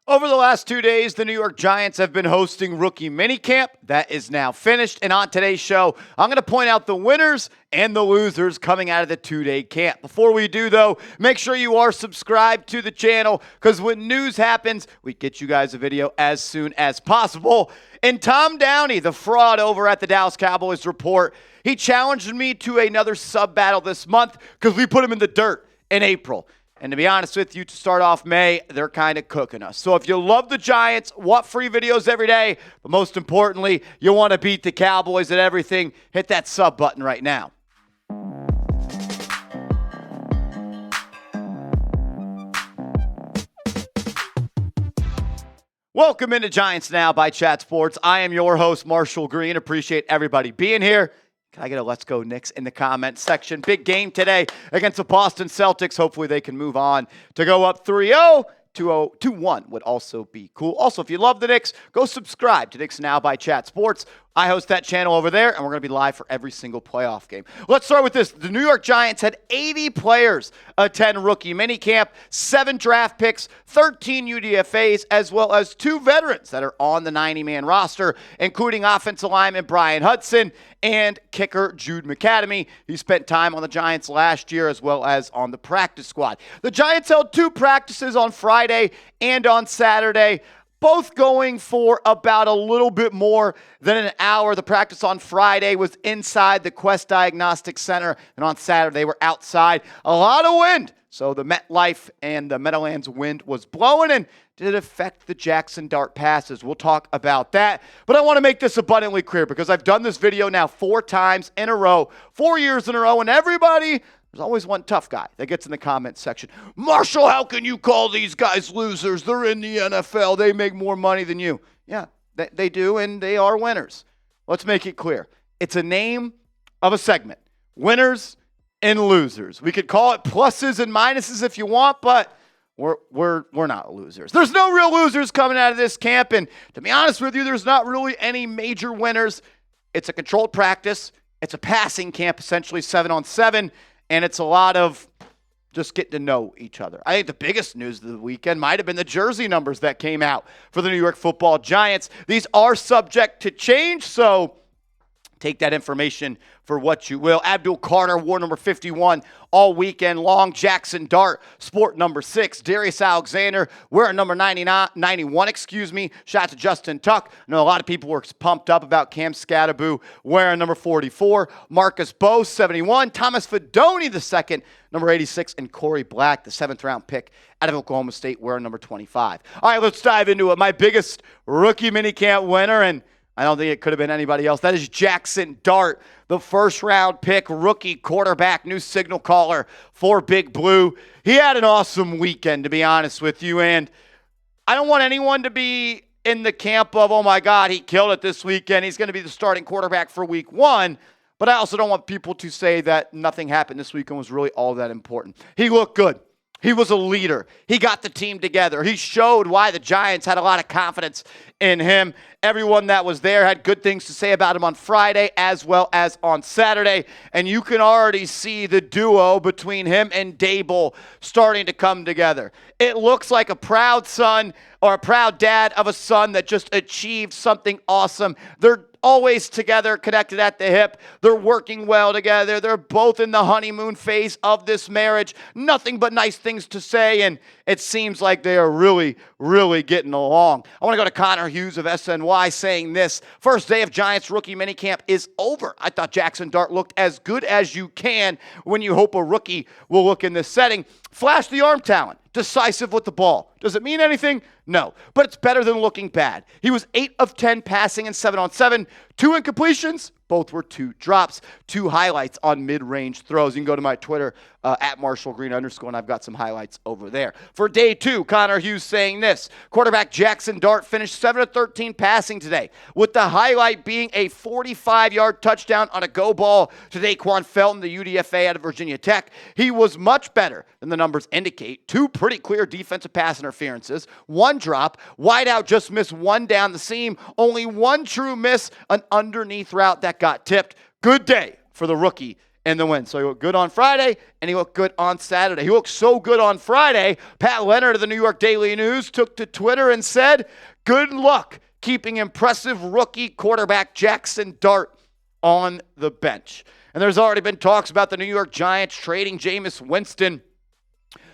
Over the last 2 days, the New York Giants have been hosting rookie minicamp. That is now finished. And on today's show, I'm going to point out the winners and the losers coming out of the 2-day camp. Before we do, though, make sure you are subscribed to the channel because when news happens, we get you guys a video as soon as possible. And Tom Downey, the fraud over at the Dallas Cowboys Report, he challenged me to another sub battle this month because we put him in the dirt in April. And to be honest with you, to start off May, they're kind of cooking us. So if you love the Giants, want free videos every day, but most importantly, you want to beat the Cowboys at everything, hit that sub button right now. Welcome into Giants Now by Chat Sports. I am your host, Marshall Green. Appreciate everybody being here. Can I get a let's go Knicks in the comment section? Big game today against the Boston Celtics. Hopefully they can move on to go up 3-0. 2-1 would also be cool. Also, if you love the Knicks, go subscribe to Knicks Now by Chat Sports. I host that channel over there, and we're going to be live for every single playoff game. Let's start with this. The New York Giants had 80 players attend rookie minicamp, 7 draft picks, 13 UDFAs, as well as 2 veterans that are on the 90-man roster, including offensive lineman Brian Hudson and kicker Jude McAdamy. He spent time on the Giants last year as well as on the practice squad. The Giants held 2 practices on Friday and on Saturday, both going for about a little bit more than an hour. The practice on Friday was inside the Quest Diagnostic Center, and on Saturday they were outside. A lot of wind, so the MetLife and the Meadowlands wind was blowing, and did it affect the Jaxson Dart passes? We'll talk about that, but I want to make this abundantly clear because I've done this video now 4 times in a row, 4 years in a row, and everybody, there's always one tough guy that gets in the comments section. Marshall, how can you call these guys losers? They're in the NFL. They make more money than you. Yeah, they do, and they are winners. Let's make it clear. It's a name of a segment. Winners and losers. We could call it pluses and minuses if you want, but we're not losers. There's no real losers coming out of this camp, and to be honest with you, there's not really any major winners. It's a controlled practice. It's a passing camp, essentially 7-on-7. And it's a lot of just getting to know each other. I think the biggest news of the weekend might have been the jersey numbers that came out for the New York Football Giants. These are subject to change, so take that information for what you will. Abdul Carter wore number 51 all weekend long. Jaxson Dart, sport number 6. Darius Alexander wearing number 91. Shout out to Justin Tuck. I know a lot of people were pumped up about Cam Skattebo wearing number 44. Marcus Bowe, 71. Thomas Fedoni II, number 86. And Corey Black, the 7th-round pick out of Oklahoma State, wearing number 25. All right, let's dive into it. My biggest rookie minicamp winner, and I don't think it could have been anybody else. That is Jaxson Dart, the first-round pick, rookie quarterback, new signal caller for Big Blue. He had an awesome weekend, to be honest with you, and I don't want anyone to be in the camp of, oh, my God, he killed it this weekend. He's going to be the starting quarterback for week 1, but I also don't want people to say that nothing happened this weekend was really all that important. He looked good. He was a leader. He got the team together. He showed why the Giants had a lot of confidence in him. Everyone that was there had good things to say about him on Friday as well as on Saturday. And you can already see the duo between him and Daboll starting to come together. It looks like a proud son or a proud dad of a son that just achieved something awesome. They're always together, connected at the hip. They're working well together. They're both in the honeymoon phase of this marriage. Nothing but nice things to say, and it seems like they are really, really getting along. I want to go to Connor Hughes of SNY saying this. First day of Giants rookie minicamp is over. I thought Jaxson Dart looked as good as you can when you hope a rookie will look in this setting. Flash the arm talent. Decisive with the ball. Does it mean anything? No. But it's better than looking bad. He was 8 of 10 passing and 7-on-7. 2 incompletions. Both were 2 drops. 2 highlights on mid-range throws. You can go to my Twitter at @MarshallGreen_, and I've got some highlights over there. For day 2, Connor Hughes saying this. Quarterback Jaxson Dart finished 7 of 13 passing today, with the highlight being a 45-yard touchdown on a go ball to Daquan Felton, the UDFA out of Virginia Tech. He was much better than the numbers indicate. 2 pretty clear defensive pass interferences, 1 drop. Wideout just missed 1 down the seam. Only 1 true miss, an underneath route that got tipped. Good day for the rookie in the win. So he looked good on Friday, and he looked good on Saturday. He looked so good on Friday, Pat Leonard of the New York Daily News took to Twitter and said, good luck keeping impressive rookie quarterback Jaxson Dart on the bench. And there's already been talks about the New York Giants trading Jameis Winston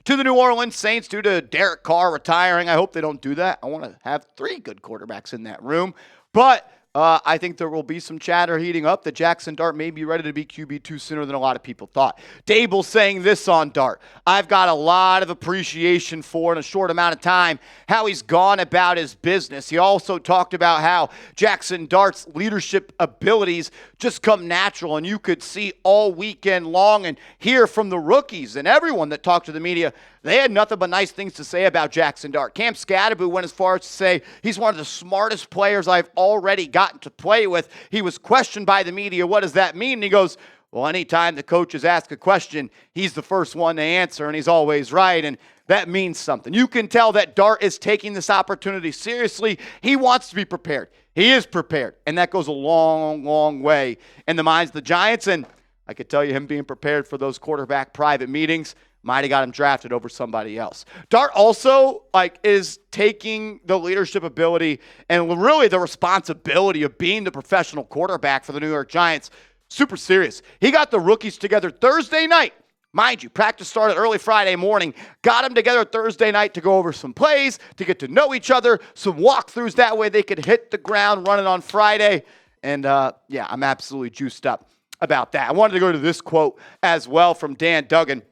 to the New Orleans Saints due to Derek Carr retiring. I hope they don't do that. I want to have 3 good quarterbacks in that room. But I think there will be some chatter heating up that Jaxson Dart may be ready to be QB2 sooner than a lot of people thought. Daboll saying this on Dart: I've got a lot of appreciation for, in a short amount of time, how he's gone about his business. He also talked about how Jaxson Dart's leadership abilities just come natural, and you could see all weekend long and hear from the rookies and everyone that talked to the media. They had nothing but nice things to say about Jaxson Dart. Camp Skattebo went as far as to say he's one of the smartest players I've already gotten to play with. He was questioned by the media, what does that mean? And he goes, well, anytime the coaches ask a question, he's the first one to answer, and he's always right, and that means something. You can tell that Dart is taking this opportunity seriously. He wants to be prepared. He is prepared, and that goes a long, long way in the minds of the Giants, and I could tell you him being prepared for those quarterback private meetings might have got him drafted over somebody else. Dart also is taking the leadership ability and really the responsibility of being the professional quarterback for the New York Giants super serious. He got the rookies together Thursday night. Mind you, practice started early Friday morning. Got them together Thursday night to go over some plays, to get to know each other, some walkthroughs. That way they could hit the ground running on Friday. And yeah, I'm absolutely juiced up about that. I wanted to go to this quote as well from Dan Duggan.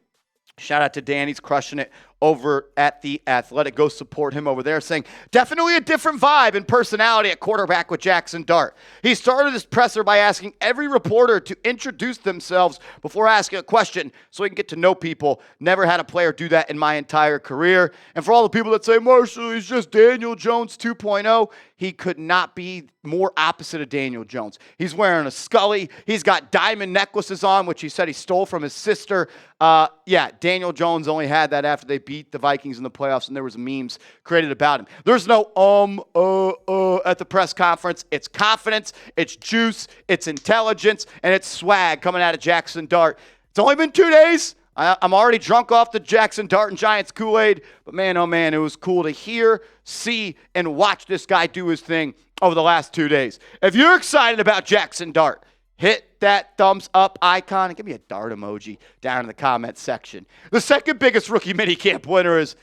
Shout out to Dan. He's crushing it over at The Athletic. Go support him over there, saying, definitely a different vibe and personality at quarterback with Jaxson Dart. He started his presser by asking every reporter to introduce themselves before asking a question so he can get to know people. Never had a player do that in my entire career. And for all the people that say, Marshall, he's just Daniel Jones 2.0, he could not be more opposite of Daniel Jones. He's wearing a Scully. He's got diamond necklaces on, which he said he stole from his sister. Yeah, Daniel Jones only had that after they beat the Vikings in the playoffs, and there was memes created about him. There's no at the press conference. It's confidence, it's juice, it's intelligence, and it's swag coming out of Jaxson Dart. It's only been 2 days. I'm already drunk off the Jaxson Dart and Giants Kool-Aid, but man, oh man, it was cool to hear, see, and watch this guy do his thing over the last 2 days. If you're excited about Jaxson Dart, hit that thumbs up icon and give me a dart emoji down in the comment section. The second biggest rookie minicamp winner is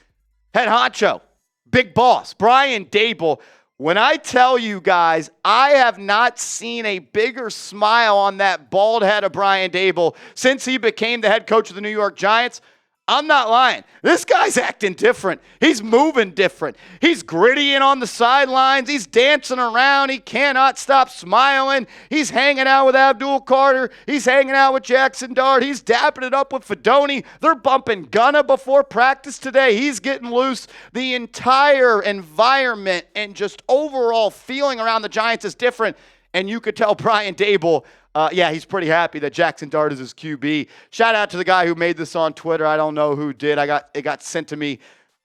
head honcho, big boss, Brian Daboll. When I tell you guys, I have not seen a bigger smile on that bald head of Brian Daboll since he became the head coach of the New York Giants. I'm not lying. This guy's acting different. He's moving different. He's grittying on the sidelines. He's dancing around. He cannot stop smiling. He's hanging out with Abdul Carter. He's hanging out with Jaxson Dart. He's dapping it up with Felton. They're bumping Gunna before practice today. He's getting loose. The entire environment and just overall feeling around the Giants is different. And you could tell Brian Daboll, yeah, he's pretty happy that Jaxson Dart is his QB. Shout out to the guy who made this on Twitter. I don't know who did. It got sent to me.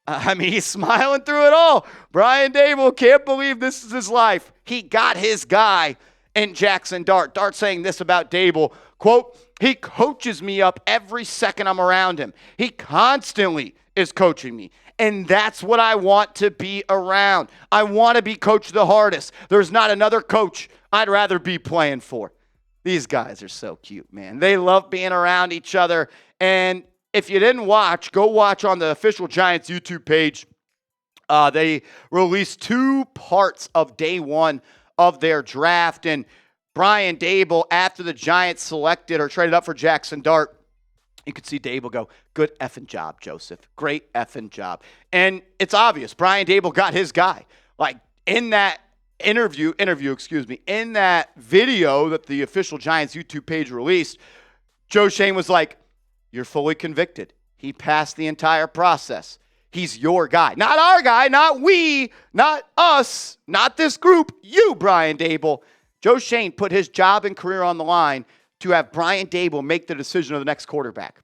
I mean, he's smiling through it all. Brian Daboll can't believe this is his life. He got his guy in Jaxson Dart. Dart saying this about Daboll, quote, he coaches me up every second I'm around him. He constantly is coaching me. And that's what I want to be around. I want to be coached the hardest. There's not another coach I'd rather be playing for. These guys are so cute, man. They love being around each other. And if you didn't watch, go watch on the official Giants YouTube page. They released 2 parts of day 1 of their draft. And Brian Daboll, after the Giants selected or traded up for Jaxson Dart, you could see Daboll go, good effing job, Joseph. Great effing job. And it's obvious. Brian Daboll got his guy. Like, in that interview, in that video that the official Giants YouTube page released, Joe Schoen was like, you're fully convicted. He passed the entire process. He's your guy. Not our guy, not we, not us, not this group. You, Brian Daboll. Joe Schoen put his job and career on the line to have Brian Daboll make the decision of the next quarterback.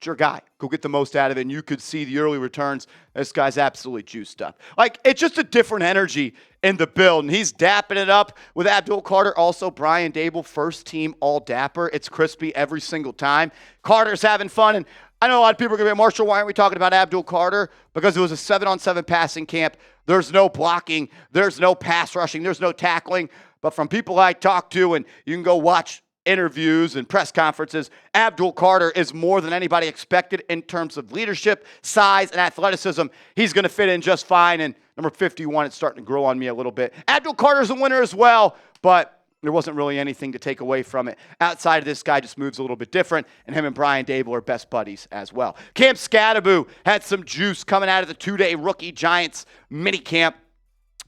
It's your guy. Go get the most out of it, and you could see the early returns. This guy's absolutely juiced up. Like, it's just a different energy in the build, and he's dapping it up with Abdul Carter. Also, Brian Daboll, first team all dapper. It's crispy every single time. Carter's having fun, and I know a lot of people are going to be, Marshall, why aren't we talking about Abdul Carter? Because it was a 7-on-7 passing camp. There's no blocking. There's no pass rushing. There's no tackling. But from people I talk to, and you can go watch interviews and press conferences, Abdul Carter is more than anybody expected in terms of leadership, size, and athleticism. He's going to fit in just fine. And number 51, it's starting to grow on me a little bit. Abdul Carter's a winner as well, but there wasn't really anything to take away from it. Outside of this guy just moves a little bit different, and him and Brian Daboll are best buddies as well. Camp Skattebo had some juice coming out of the 2-day rookie Giants minicamp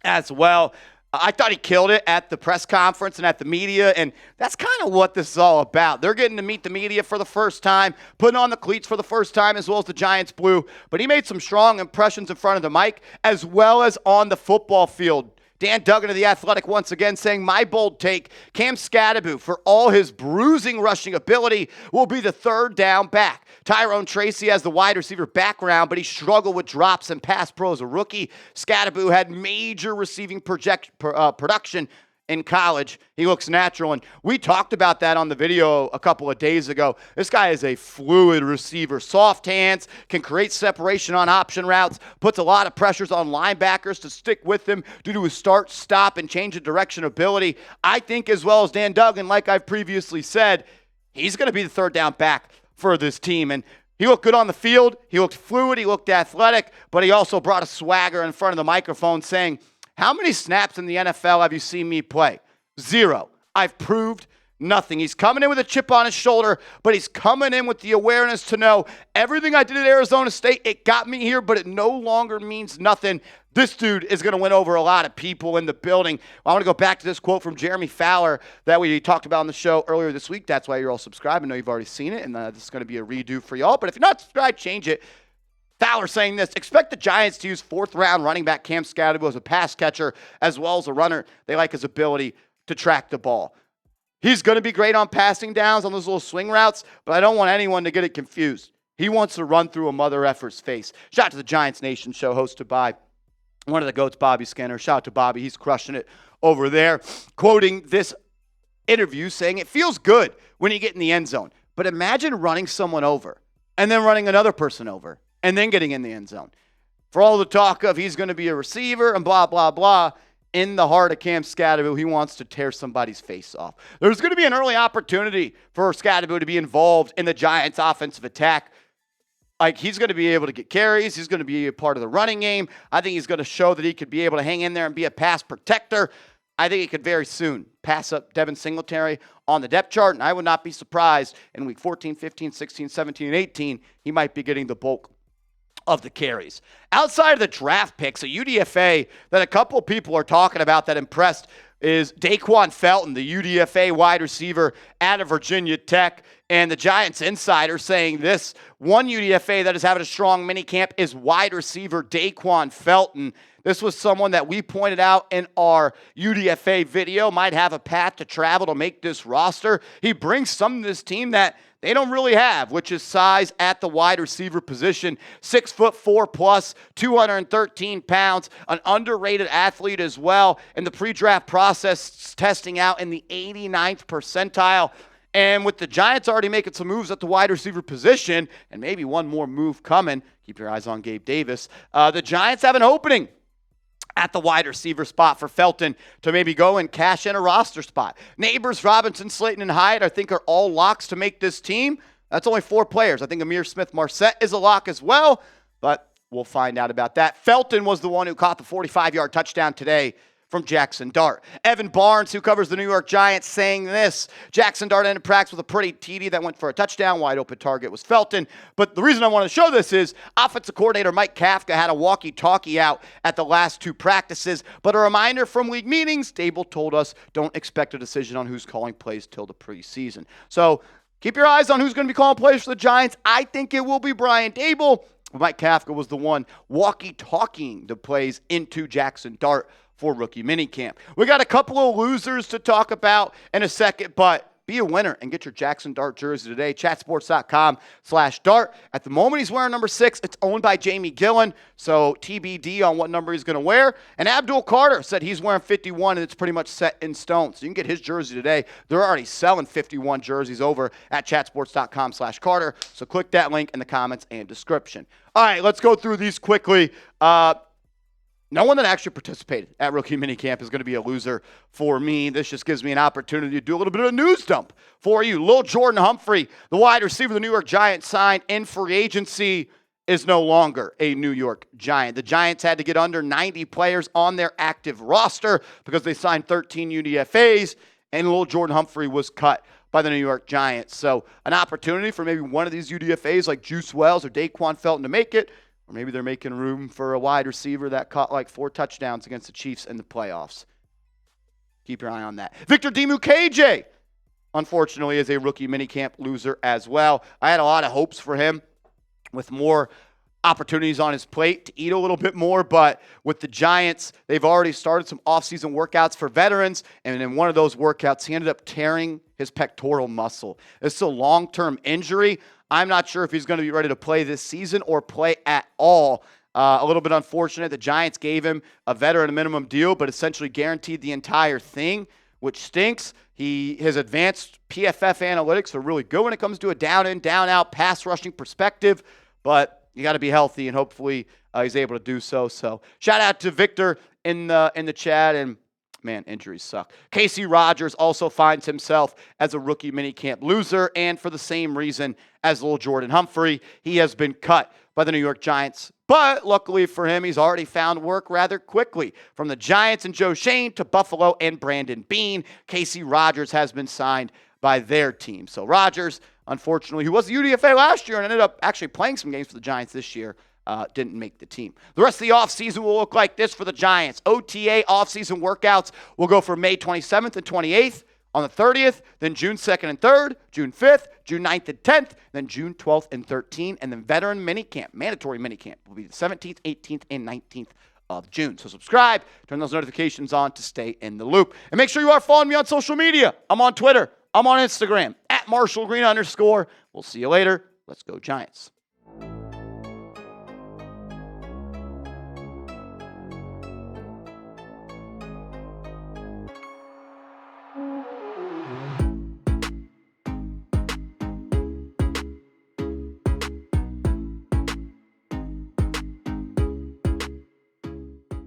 as well. I thought he killed it at the press conference and at the media, and that's kind of what this is all about. They're getting to meet the media for the first time, putting on the cleats for the first time, as well as the Giants blue. But he made some strong impressions in front of the mic, as well as on the football field. Dan Duggan of The Athletic once again saying, my bold take, Camp Skattebo, for all his bruising rushing ability, will be the third down back. Tyrone Tracy has the wide receiver background, but he struggled with drops and pass pro as a rookie. Skattebo had major receiving production in college. He looks natural, and we talked about that on the video a couple of days ago. This guy is a fluid receiver. Soft hands, can create separation on option routes, puts a lot of pressures on linebackers to stick with him due to his start, stop, and change of direction ability. I think, as well as Dan Duggan, like I've previously said, he's going to be the third down back for this team. And he looked good on the field. He looked fluid. He looked athletic, but he also brought a swagger in front of the microphone saying, how many snaps in the NFL have you seen me play? 0. I've proved nothing. He's coming in with a chip on his shoulder, but he's coming in with the awareness to know everything I did at Arizona State, it got me here, but it no longer means nothing. This dude is going to win over a lot of people in the building. I want to go back to this quote from Jeremy Fowler that we talked about on the show earlier this week. That's why you're all subscribed. I know you've already seen it, and this is going to be a redo for y'all. But if you're not subscribed, change it. Fowler saying this, expect the Giants to use 4th-round running back Camp Skattebo as a pass catcher as well as a runner. They like his ability to track the ball. He's going to be great on passing downs on those little swing routes, but I don't want anyone to get it confused. He wants to run through a mother effer's face. Shout out to the Giants Nation show hosted by one of the GOATs, Bobby Skinner. Shout out to Bobby. He's crushing it over there. Quoting this interview saying, it feels good when you get in the end zone, but imagine running someone over and then running another person over and then getting in the end zone. For all the talk of he's going to be a receiver and blah, blah, blah, in the heart of Camp Skattebo, he wants to tear somebody's face off. There's going to be an early opportunity for Skattebo to be involved in the Giants' offensive attack. Like, he's going to be able to get carries. He's going to be a part of the running game. I think he's going to show that he could be able to hang in there and be a pass protector. I think he could very soon pass up Devin Singletary on the depth chart, and I would not be surprised in week 14, 15, 16, 17, and 18, he might be getting the bulk of the carries. Outside of the draft picks, a UDFA that a couple of people are talking about that impressed is Daquan Felton, the UDFA wide receiver out of Virginia Tech. And the Giants insider saying this, one UDFA that is having a strong minicamp is wide receiver Daquan Felton. This was someone that we pointed out in our UDFA video might have a path to travel to make this roster. He brings some of this team that they don't really have, which is size at the wide receiver position. 6'4" plus, 213 pounds, an underrated athlete as well. In the pre-draft process, testing out in the 89th percentile. And with the Giants already making some moves at the wide receiver position, and maybe one more move coming, keep your eyes on Gabe Davis, the Giants have an opening at the wide receiver spot for Felton to maybe go and cash in a roster spot. Neighbors, Robinson, Slayton, and Hyatt, I think, are all locks to make this team. That's only 4 players. I think Amir Smith-Marset is a lock as well, but we'll find out about that. Felton was the one who caught the 45-yard touchdown today from Jaxson Dart. Evan Barnes, who covers the New York Giants, saying this, Jaxson Dart ended practice with a pretty TD that went for a touchdown. Wide open target was Felton. But the reason I want to show this is offensive coordinator Mike Kafka had a walkie-talkie out at the last 2 practices. But a reminder from league meetings, Daboll told us don't expect a decision on who's calling plays till the preseason. So keep your eyes on who's going to be calling plays for the Giants. I think it will be Brian Daboll. Mike Kafka was the one walkie-talkieing the plays into Jaxson Dart for rookie minicamp. We got a couple of losers to talk about in a second, but Be a winner and get your Jaxson Dart jersey today. Chatsports.com/dart. At the moment, he's wearing number 6. It's owned by Jamie Gillen, so TBD on what number he's going to wear. And Abdul Carter said he's wearing 51, and it's pretty much set in stone. So you can get his jersey today. They're already selling 51 jerseys over at chatsports.com/Carter. So click that link in the comments and description. All right, let's go through these quickly. No one that actually participated at Rookie Minicamp is going to be a loser for me. This just gives me an opportunity to do a little bit of a news dump for you. Lil Jordan Humphrey, the wide receiver the New York Giants signed in free agency, is no longer a New York Giant. The Giants had to get under 90 players on their active roster because they signed 13 UDFAs, and Lil Jordan Humphrey was cut by the New York Giants. So an opportunity for maybe one of these UDFAs like Juice Wells or Daquan Felton to make it. Or maybe they're making room for a wide receiver that caught like 4 touchdowns against the Chiefs in the playoffs. Keep your eye on that. Victor Dimukeje, unfortunately, is a Rookie Minicamp loser as well. I had a lot of hopes for him with more opportunities on his plate to eat a little bit more, but with the Giants, they've already started some offseason workouts for veterans, and in one of those workouts, he ended up tearing his pectoral muscle. It's a long-term injury. I'm not sure if he's going to be ready to play this season or play at all. A little bit unfortunate. The Giants gave him a veteran minimum deal, but essentially guaranteed the entire thing, which stinks. His advanced PFF analytics are really good when it comes to a down-in, down-out pass rushing perspective, but you got to be healthy, and hopefully he's able to do so. So shout out to Victor in the chat, and man, injuries suck. Casey Rogers also finds himself as a Rookie Minicamp loser, and for the same reason as Lil Jordan Humphrey, he has been cut by the New York Giants. But luckily for him, he's already found work rather quickly. From the Giants and Joe Shane to Buffalo and Brandon Beane, Casey Rogers has been signed by their team. So Rogers, unfortunately, who was the UDFA last year and ended up actually playing some games for the Giants this year, didn't make the team. The rest of the offseason will look like this for the Giants. OTA offseason workouts will go for May 27th and 28th, on the 30th, then June 2nd and 3rd, June 5th, June 9th and 10th, then June 12th and 13th, and then veteran minicamp, mandatory minicamp, will be the 17th, 18th, and 19th of June. So subscribe, turn those notifications on to stay in the loop. And make sure you are following me on social media. I'm on Twitter. I'm on Instagram, @MarshallGreen_. We'll see you later. Let's go Giants.